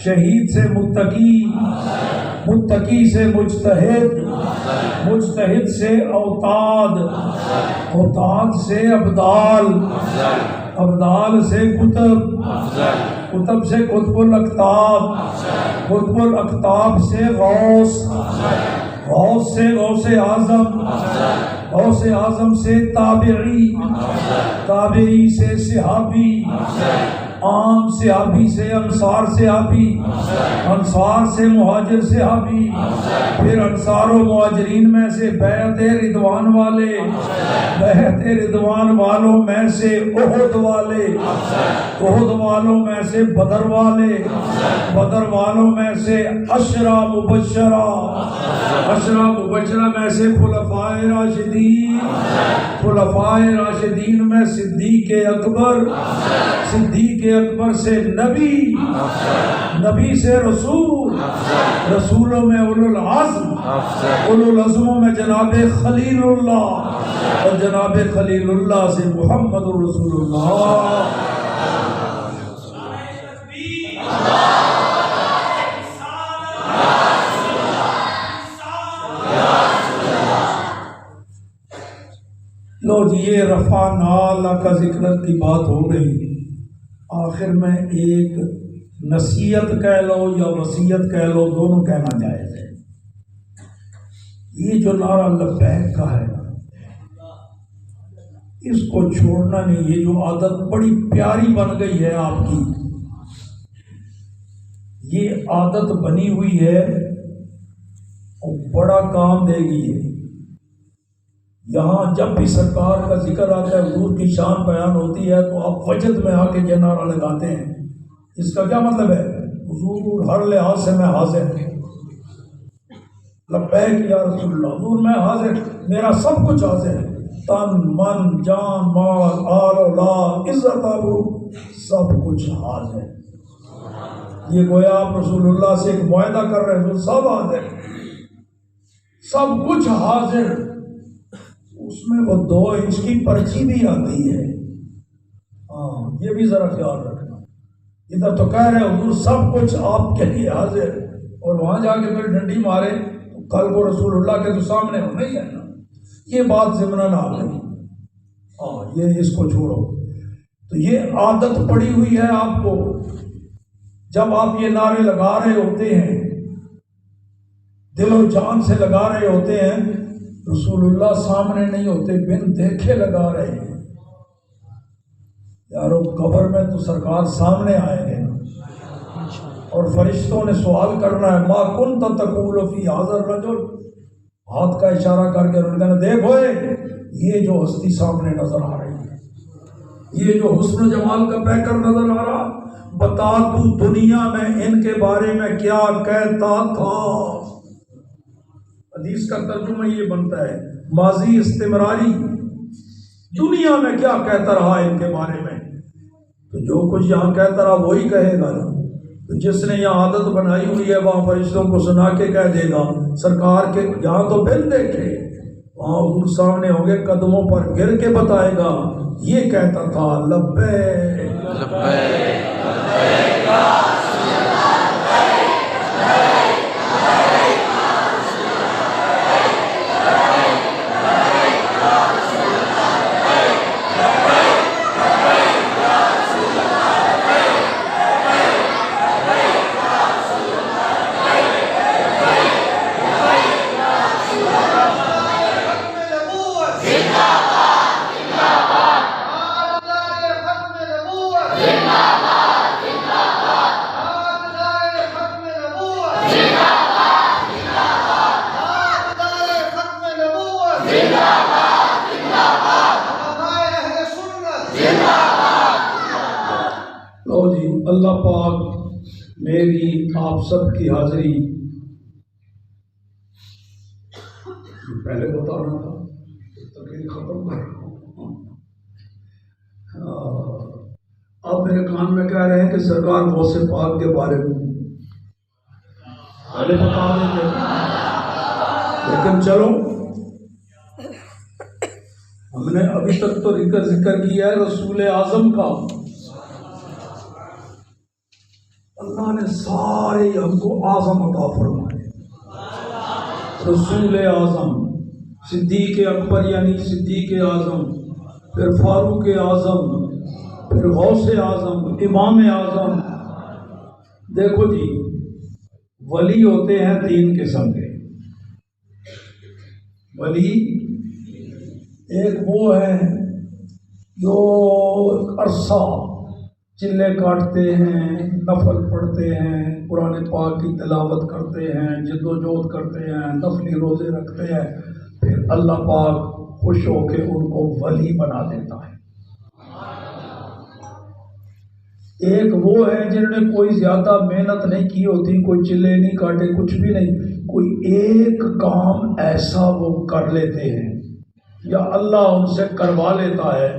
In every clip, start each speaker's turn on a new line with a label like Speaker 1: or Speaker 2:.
Speaker 1: شہید سے متقی، متقی سے مجتہد، مجتہد سے اوتاد، اوتاد سے ابدال، ابدال سے کتب، کتب سے قطب الاقطاب، قطب الاقطاب سے غوث، غوث سے غوث اعظم، غوث اعظم سے تابعی، تابعی سے صحابی، عام صحابی سے انصار صحابی، انصار سے مہاجر صحابی، پھر انصار و مہاجرین میں سے بیعت رضوان والے، بیعت رضوان والوں میں سے احد والے، احد والوں میں سے بدر والے، بدر والوں میں سے عشرہ مبشرہ، عشرہ مبشرہ میں سے خلفائے راشدین، خلفائے راشدین میں صدیق اکبر، صدیق اکبر سے نبی، نبی سے رسول، رسولوں میں اولو العزم، اولو العزموں میں جناب خلیل اللہ، اور جناب خلیل اللہ سے محمد رسول اللہ۔ لو جی یہ رفعنا اللہ کا ذکر کی بات ہو گئی، آخر میں ایک نصیحت کہہ لو یا وصیت کہہ لو، دونوں کہنا جائز ہے۔ یہ جو نعرہ لبیک کا ہے اس کو چھوڑنا نہیں، یہ جو عادت بڑی پیاری بن گئی ہے آپ کی، یہ عادت بنی ہوئی ہے اور بڑا کام دے گی ہے۔ یہاں جب بھی سرکار کا ذکر آتا ہے، حضور کی شان بیان ہوتی ہے، تو آپ وجد میں آ کے یہ نعرہ لگاتے ہیں۔ اس کا کیا مطلب ہے؟ حضور ہر لحاظ سے میں حاضر ہوں، لبیک یا رسول اللہ، حضور میں حاضر، میرا سب کچھ حاضر ہے، تن من جان مال آل اولاد عزت آبرو سب کچھ حاضر۔ یہ گویا آپ رسول اللہ سے ایک معاہدہ کر رہے ہیں، سب حاضر، سب کچھ حاضر۔ اس میں وہ 2 انچ کی پرچی بھی آتی ہے، ہاں یہ بھی ذرا خیال رکھنا۔ ادھر تو کہہ رہے حضور سب کچھ آپ کے لیے حاضر، اور وہاں جا کے پھر ڈنڈی مارے تو کل کو رسول اللہ کے تو سامنے ہونا ہی ہے نا۔ یہ بات ضمناً آ گئی، ہاں یہ اس کو چھوڑو۔ تو یہ عادت پڑی ہوئی ہے آپ کو، جب آپ یہ نعرے لگا رہے ہوتے ہیں، دل و جان سے لگا رہے ہوتے ہیں، رسول اللہ سامنے نہیں ہوتے، بن دیکھے لگا رہے ہیں۔ یارو قبر میں تو سرکار سامنے آئیں گے نا، اور فرشتوں نے سوال کرنا ہے، ما کنت تقول فی ھذا الرجل، ہاتھ کا اشارہ کر کے انہوں نے کہا دیکھو یہ جو ہستی سامنے نظر آ رہی ہے، یہ جو حسن و جمال کا پیکر نظر آ رہا، بتا تو دنیا میں ان کے بارے میں کیا کہتا تھا۔ حدیث کا ترجمہ یہ بنتا ہے، ماضی استمراری، دنیا میں کیا کہتا رہا ان کے بارے میں، تو جو کچھ یہاں کہتا رہا وہی کہے گا نا۔ تو جس نے یہاں عادت بنائی ہوئی ہے وہاں فرشتوں کو سنا کے کہہ دے گا، سرکار کے یہاں تو بن دیکھے، وہاں حضور سامنے ہوں گے، قدموں پر گر کے بتائے گا یہ کہتا تھا لبیک لبیک لبیک۔ اللہ پاک میری آپ سب کی حاضری پہلے بتانا تھا، تقریر ختم کر رہا ہوں۔ آپ میرے کان میں کہہ رہے ہیں کہ سرکار غوث پاک کے بارے میں پہلے بتا دیں گے، لیکن چلو ہم نے ابھی تک تو ذکر کیا ہے رسول اعظم کا، اللہ نے سارے ہم کو اعظم عطا فرمائے، رسول اعظم، صدیق اکبر یعنی صدیق اعظم، پھر فاروق اعظم، پھر غوث اعظم، امام اعظم۔ دیکھو جی، ولی ہوتے ہیں تین قسم کے۔ ولی ایک وہ ہے جو عرصہ چلے کاٹتے ہیں، نفل پڑھتے ہیں، قرآن پاک کی تلاوت کرتے ہیں، جد و جہد کرتے ہیں، نفلی روزے رکھتے ہیں، پھر اللہ پاک خوش ہو کے ان کو ولی بنا دیتا ہے۔ ایک وہ ہے جنہوں نے کوئی زیادہ محنت نہیں کی ہوتی، کوئی چلے نہیں کاٹے، کچھ بھی نہیں، کوئی ایک کام ایسا وہ کر لیتے ہیں یا اللہ ان سے کروا لیتا ہے،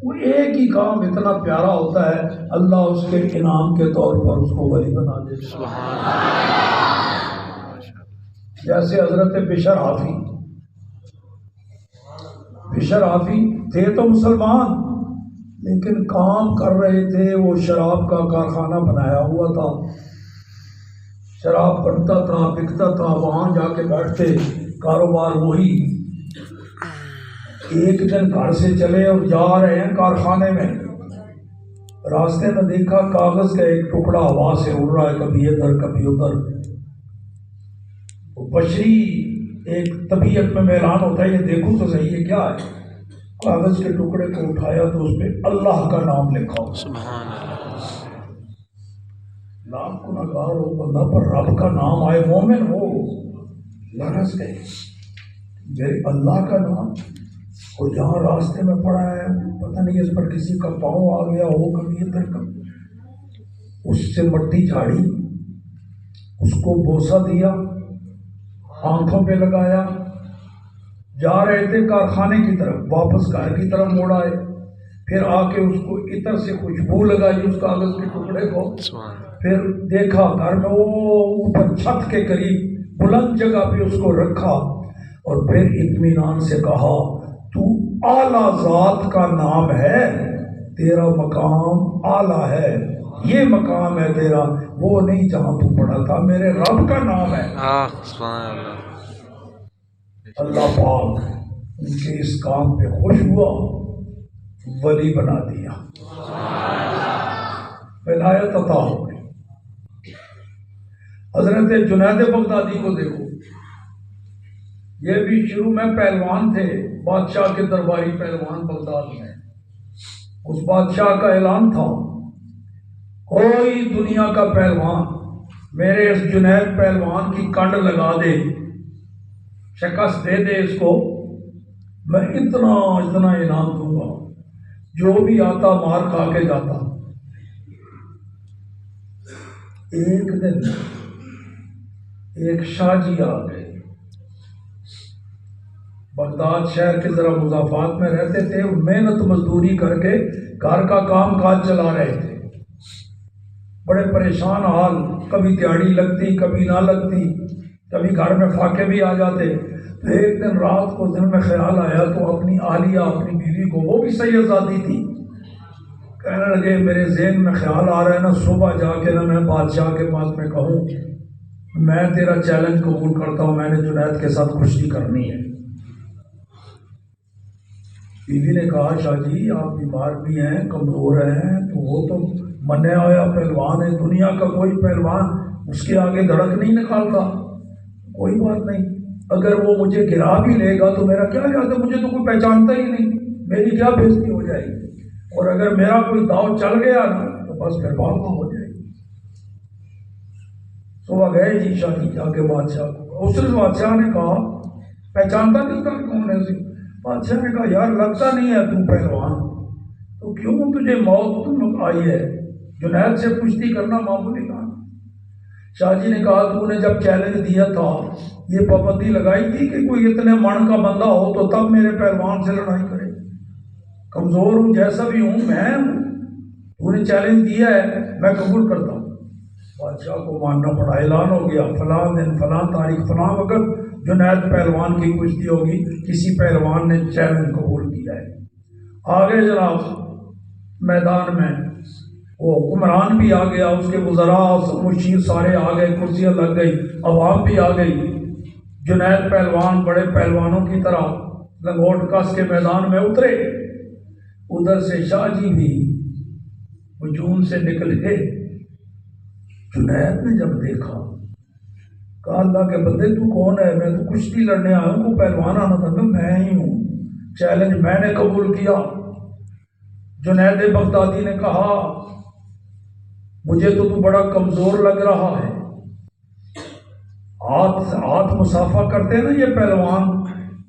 Speaker 1: وہ ایک ہی کام اتنا پیارا ہوتا ہے، اللہ اس کے انعام کے طور پر اس کو ولی بنا دیتا ہے۔ جیسے حضرت بشر حافی تھے تو مسلمان، لیکن کام کر رہے تھے، وہ شراب کا کارخانہ بنایا ہوا تھا، شراب بنتا تھا، بکتا تھا، وہاں جا کے بیٹھتے، کاروبار وہی۔ ایک دن گھر سے چلے اور جا رہے ہیں کارخانے میں، راستے میں دیکھا کاغذ کا ایک ٹکڑا ہوا سے اڑ رہا ہے، کبھی ادھر کبھی ادھر۔ بشری ایک طبیعت میں میلان ہوتا ہے، یہ دیکھو تو صحیح ہے کیا ہے۔ کاغذ کے ٹکڑے کو اٹھایا تو اس پہ اللہ کا نام لکھا ہو۔ سبحان اللہ۔ لاکھ گنہگار ہو بندہ پر رب کا نام آئے، مومن ہو، لرز گئے میرے اللہ کا نام، اور جہاں راستے میں پڑا ہے پتہ نہیں اس پر کسی کا پاؤں آ گیا ہو، کبھی ادھر کبھی، اس سے مٹی جھاڑی، اس کو بوسہ دیا، آنکھوں پہ لگایا، جا رہے تھے کارخانے کی طرف، واپس گھر کی طرف موڑ آئے، پھر آ کے اس کو عطر سے خوشبو لگائی اس کاغذ کے ٹکڑے کو، پھر دیکھا گھر میں وہ اوپر چھت کے قریب بلند جگہ پہ اس کو رکھا، اور پھر اطمینان سے کہا تو اعلیٰ ذات کا نام ہے، تیرا مقام اعلیٰ ہے، یہ مقام ہے تیرا، وہ نہیں جہاں تو پڑا تھا، میرے رب کا نام ہے۔ اللہ پاک ان کے اس کام پہ خوش ہوا، ولی بنا دیا، ولایت عطا ہو گئی۔ حضرت جنید بغدادی کو دیکھو، یہ بھی شروع میں پہلوان تھے، بادشاہ کے درباری پہلوان بغداد میں۔ اس بادشاہ کا اعلان تھا کوئی دنیا کا پہلوان میرے اس جنید پہلوان کی کنڈ لگا دے، شکست دے دے اس کو، میں اتنا انعام دوں گا، جو بھی آتا مار کھا کے جاتا۔ ایک دن ایک شاہ جی آ گئے، بغداد شہر کے ذرا مضافات میں رہتے تھے، محنت مزدوری کر کے گھر کا کام کاج چلا رہے تھے، بڑے پریشان حال، کبھی دیہڑی لگتی کبھی نہ لگتی، کبھی گھر میں فاقے بھی آ جاتے۔ تو ایک دن رات کو دل میں خیال آیا تو اپنی عالیہ، اپنی بیوی کو، وہ بھی سیدزادی تھی، کہنے لگے میرے ذہن میں خیال آ رہا ہے نا، صبح جا کے نا میں بادشاہ کے پاس میں کہوں میں تیرا چیلنج قبول کرتا ہوں، میں نے جنید کے ساتھ کشتی کرنی ہے۔ بیوی نے کہا شاہ جی آپ بیمار بھی ہیں، کمزور ہیں، تو وہ تو منیا ہوا پہلوان ہے، دنیا کا کوئی پہلوان اس کے آگے دھڑک نہیں نکالتا، کوئی بات نہیں، اگر وہ مجھے گرا بھی لے گا تو میرا کیا جاتا، مجھے تو کوئی پہچانتا ہی نہیں، میری کیا بےزتی ہو جائے گی، اور اگر میرا کوئی داؤ چل گیا نا تو بس پھر بات ہو جائے گی۔ صبح گئے جی شاہ جی جا کے بادشاہ کو، اس بادشاہ نے کہا پہچانتا نہیں تھا کون ہے سی؟ بادشاہ نے کہا یار لگتا نہیں ہے تو پہلوان، تو کیوں تجھے موت تم آئی ہے، جنید سے کشتی کرنا معمولی کام۔ شاہ جی نے کہا تو نے جب چیلنج دیا تھا یہ پابندی لگائی تھی کہ کوئی اتنے من کا بندہ ہو تو تب میرے پہلوان سے لڑائی کرے، کمزور ہوں جیسا بھی ہوں میں ہوں، تو نے چیلنج دیا ہے میں قبول کرتا ہوں۔ بادشاہ کو ماننا پڑا، اعلان ہو گیا فلاں دن فلاں تاریخ فلاں وقت جنید پہلوان کی کشتی ہوگی، کسی پہلوان نے چیلنج قبول کیا ہے۔ آگے جناب میدان میں وہ حکمران بھی آ گیا، اس کے وزراء مشیر سارے آ گئے، کرسیاں لگ گئی، عوام بھی آ گئی۔ جنید پہلوان بڑے پہلوانوں کی طرح لنگوٹ کس کے میدان میں اترے۔ ادھر سے شاہ جی بھی ہجوم سے نکلے۔ جنید نے جب دیکھا، کہا اللہ کے بندے تو کون ہے؟ میں تو کشتی لڑنے آیا ہوں، کو پہلوان آنا تھا، میں ہی ہوں، چیلنج میں نے قبول کیا۔ جنید بغدادی نے کہا مجھے تو بڑا کمزور لگ رہا ہے۔ ہاتھ مسافہ کرتے ہیں نا یہ پہلوان،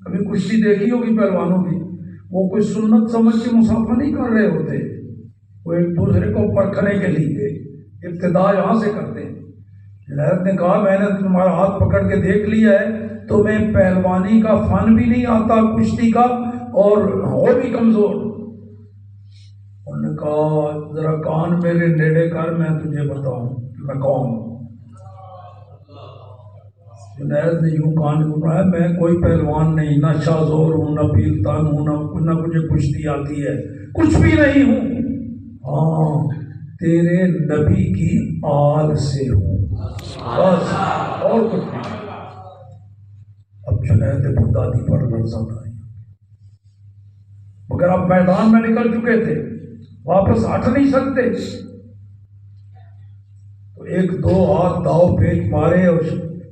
Speaker 1: کبھی کشتی دیکھی ہوگی پہلوانوں کی، وہ کوئی سنت سمجھ کے مسافہ نہیں کر رہے ہوتے، وہ ایک دوسرے کو پرکھنے کے لیے ابتدا یہاں سے کرتے ہیں۔ جنید نے کہا میں نے تمہارا ہاتھ پکڑ کے دیکھ لیا ہے، تمہیں پہلوانی کا فن بھی نہیں آتا، کشتی کا، اور ہو بھی کمزور۔ انہوں نے کہا ذرا کان میرے نیڑے کر، میں تجھے بتاؤں کہ میں کون ہوں۔ جنید نے یوں کان گھمایا، میں کوئی پہلوان نہیں، نہ شاہ زور ہوں، نہ پیلتان ہوں، نہ مجھے کشتی آتی ہے، کچھ بھی نہیں ہوں، ہاں تیرے نبی کی آل سے ہوں، بس اور کچھ نہیں۔ اب جنید بغدادی پر لرزہ تھا، مگر اب میدان میں نکل چکے تھے، واپس ہٹ نہیں سکتے، تو ایک دو ہاتھ داؤ پیچ مارے اور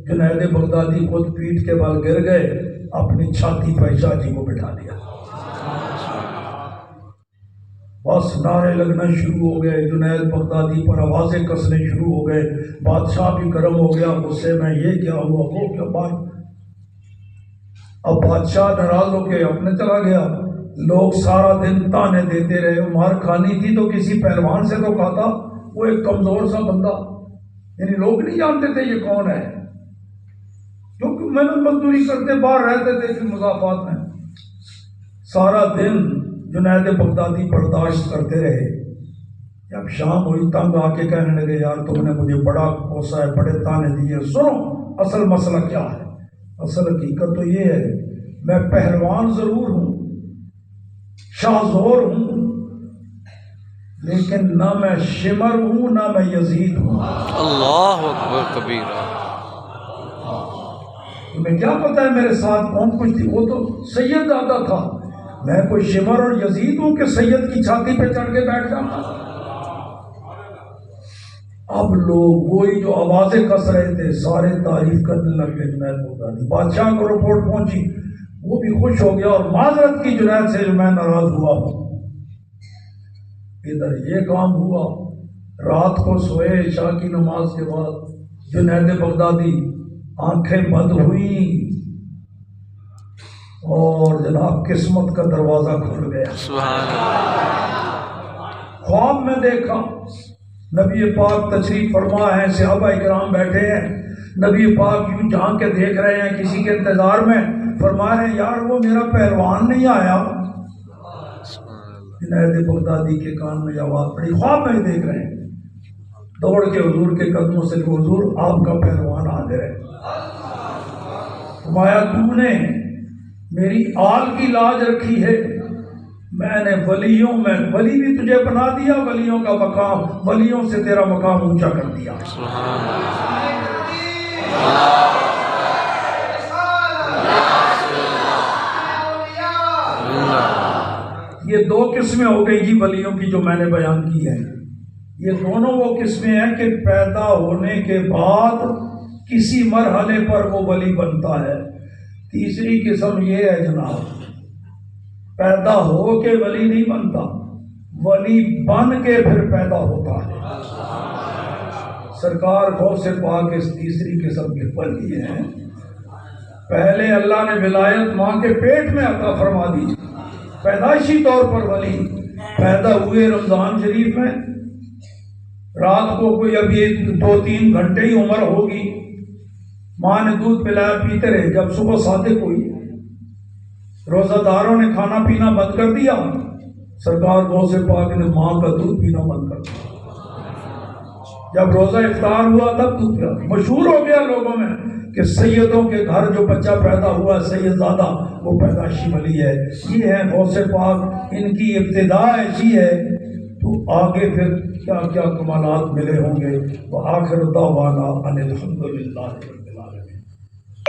Speaker 1: جنید بغدادی خود پیٹھ کے بال گر گئے، اپنی چھاتی پر شاہ جی کو بٹھا دیا۔ بس نعرے لگنا شروع ہو گئے، جنید بغدادی پر آوازیں کسنے شروع ہو گئے، بادشاہ بھی گرم ہو گیا غصے میں، یہ کیا ہوا وہ کیا بات۔ اب بادشاہ ناراض ہو کے اپنے چلا گیا، لوگ سارا دن تانے دیتے رہے، مار کھانی تھی تو کسی پہلوان سے تو کھاتا، وہ ایک کمزور سا بندہ، یعنی لوگ نہیں جانتے تھے یہ کون ہے، کیونکہ محنت مزدوری کرتے باہر رہتے تھے کہ مضافات میں۔ سارا دن جنید بغدادی برداشت کرتے رہے، جب شام ہوئی تنگ آ کے کہنے لگے یار تم نے مجھے بڑا کوسا ہے، بڑے تانے دیے، سنو اصل مسئلہ کیا ہے۔ اصل حقیقت تو یہ ہے میں پہلوان ضرور ہوں، شاہ زور ہوں، لیکن نہ میں شمر ہوں نہ میں یزید ہوں۔ اللہ اکبر کبیرہ۔ تمہیں کیا پتا ہے میرے ساتھ کون کچھ تھی؟ وہ تو سید دادا تھا، میں کوئی شمر اور یزید ہوں کہ سید کی چھاتی پہ چڑھ کے بیٹھ جاتا۔ اب لوگ وہی جو آوازیں کس رہے تھے سارے تعریف کرنے لگ گئے جنید بغدادی۔ بادشاہ کو رپورٹ پہنچی، وہ بھی خوش ہو گیا اور معذرت کی جنید سے جو میں ناراض ہوا ہوں۔ ادھر یہ کام ہوا، رات کو سوئے عشاء کی نماز کے بعد جنید بغدادی، آنکھیں بند ہوئیں اور جناب قسمت کا دروازہ کھل گیا۔ سبحان اللہ۔ خواب میں دیکھا نبی پاک تشریف فرما ہے، صحابہ اکرام بیٹھے ہیں، نبی پاک یوں جھانک کے دیکھ رہے ہیں کسی کے انتظار میں، فرمایا ہے یار وہ میرا پہلوان نہیں آیا۔ جنید بغدادی کے کان میں آواز پڑی، خواب میں دیکھ رہے ہیں، دوڑ کے حضور کے قدموں سے حضور آپ کا پہلوان حاضر ہے۔ فرمایا تو نے میری آل کی لاج رکھی ہے، میں نے ولیوں میں ولی بھی تجھے بنا دیا، ولیوں کا مقام، ولیوں سے تیرا مقام اونچا کر دیا۔ یہ دو قسمیں ہو گئی جی ولیوں کی جو میں نے بیان کی ہے، یہ دونوں وہ قسمیں ہیں کہ پیدا ہونے کے بعد کسی مرحلے پر وہ ولی بنتا ہے۔ تیسری قسم یہ ہے جناب پیدا ہو کے ولی نہیں بنتا، ولی بن کے پھر پیدا ہوتا ہے۔ سرکار غوث پاک اس تیسری قسم کے ولی ہیں۔ پہلے اللہ نے ولایت ماں کے پیٹ میں عطا فرما دی، پیدائشی طور پر ولی پیدا ہوئے رمضان شریف میں، رات کو کوئی ابھی 2-3 گھنٹے ہی عمر ہوگی، ماں نے دودھ پلایا پیتے رہے، جب صبح صادق ہوئی روزہ داروں نے کھانا پینا بند کر دیا، سرکار غوث پاک نے ماں کا دودھ پینا بند کر دیا۔ جب روزہ افطار ہوا تب دودھ پیا، مشہور ہو گیا لوگوں میں کہ سیدوں کے گھر جو بچہ پیدا ہوا ہے سید زادہ وہ پیدائشی ولی ہے۔ یہ ہے غوث پاک، ان کی ابتدا ایسی ہے تو تو آگے پھر کیا کیا کمالات ملے ہوں گے. وآخر دعوانا ان الحمد للہ رب العالمین.